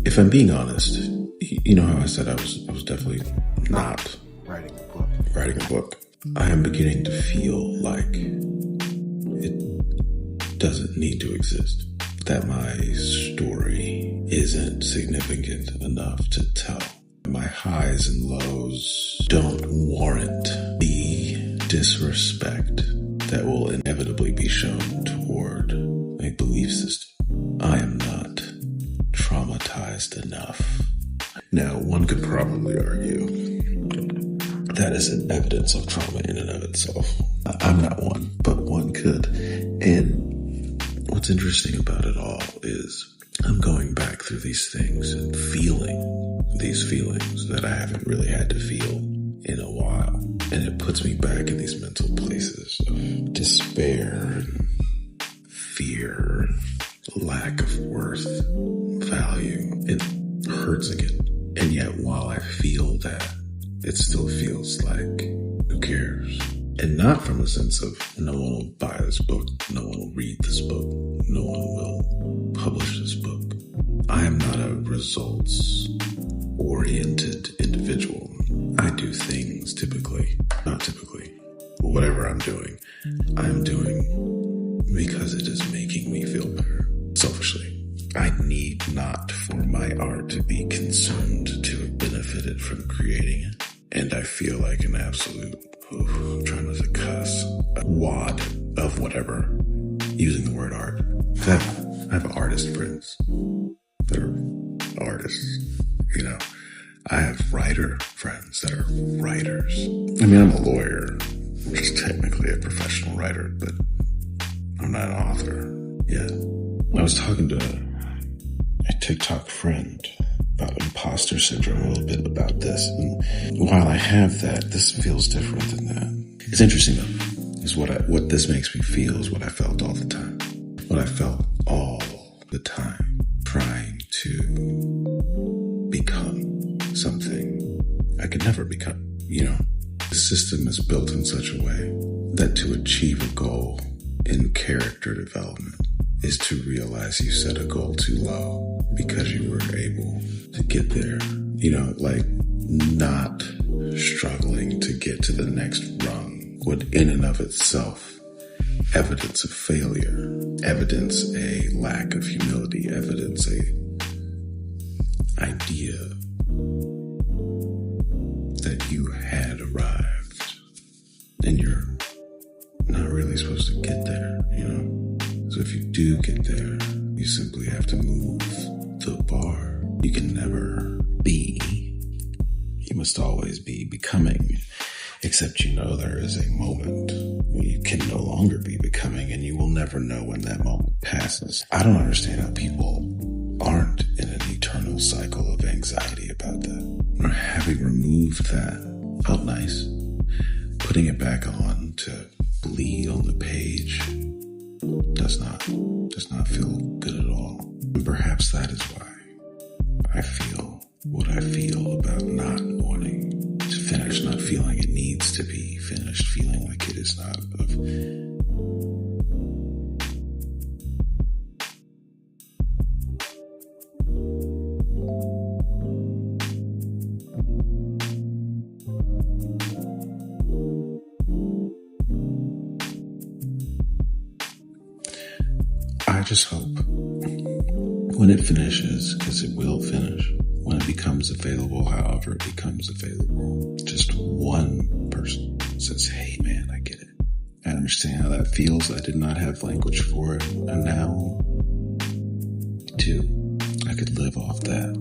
if I'm being honest, you know how I said I was definitely not writing a book. I am beginning to feel like it doesn't need to exist. That my story isn't significant enough to tell. My highs and lows don't warrant the disrespect that will inevitably be shown toward a belief system. I am not traumatized enough. Now, one could probably argue that is an evidence of trauma in and of itself. I'm not one, but one could. And what's interesting about it all is I'm going back through these things and feeling these feelings that I haven't really had to feel in a while. And it puts me back in these mental places of despair and fear, lack of worth, value. It hurts again. And yet while I feel that, it still feels like, who cares? And not from a sense of no one will buy this book, no one will read this book, no one will publish this book. I am not a results-oriented individual. I do things not typically, whatever I'm doing, I'm doing because it is making me feel better. Selfishly, I need not for my art to be consumed to have benefited from creating it. And I feel like an absolute, I'm trying not to cuss, a wad of whatever, using the word art. I have artist friends that are artists, you know. I have writer friends that are writers. I mean, I'm a lawyer, which is technically a professional writer, but I'm not an author yet. I was talking to a TikTok friend about imposter syndrome, a little bit about this. And while I have that, this feels different than that. It's interesting though, is what this makes me feel is what I felt all the time. What I felt all the time, trying to become something I could never become, you know. The system is built in such a way that to achieve a goal in character development is to realize you set a goal too low because you were able to get there. You know, like not struggling to get to the next rung would in and of itself evidence of failure, evidence a lack of humility, evidence a idea that you had arrived and you're not really supposed to get there, you know? So if you do get there, you simply have to move the bar. You can never be. You must always be becoming. Except you know there is a moment when you can no longer be becoming, and you will never know when that moment passes. I don't understand how people aren't in an eternal cycle of anxiety about that. Or having removed that felt nice. Putting it back on to bleed on the page does not feel good at all. And perhaps that is why I feel what I feel about not wanting to finish, not feeling it needs to be finished, feeling like it is not of I just hope when it finishes, because it will finish, when it becomes available, however it becomes available, just one person says, hey man, I get it. I understand how that feels. I did not have language for it. And now, too, I could live off that.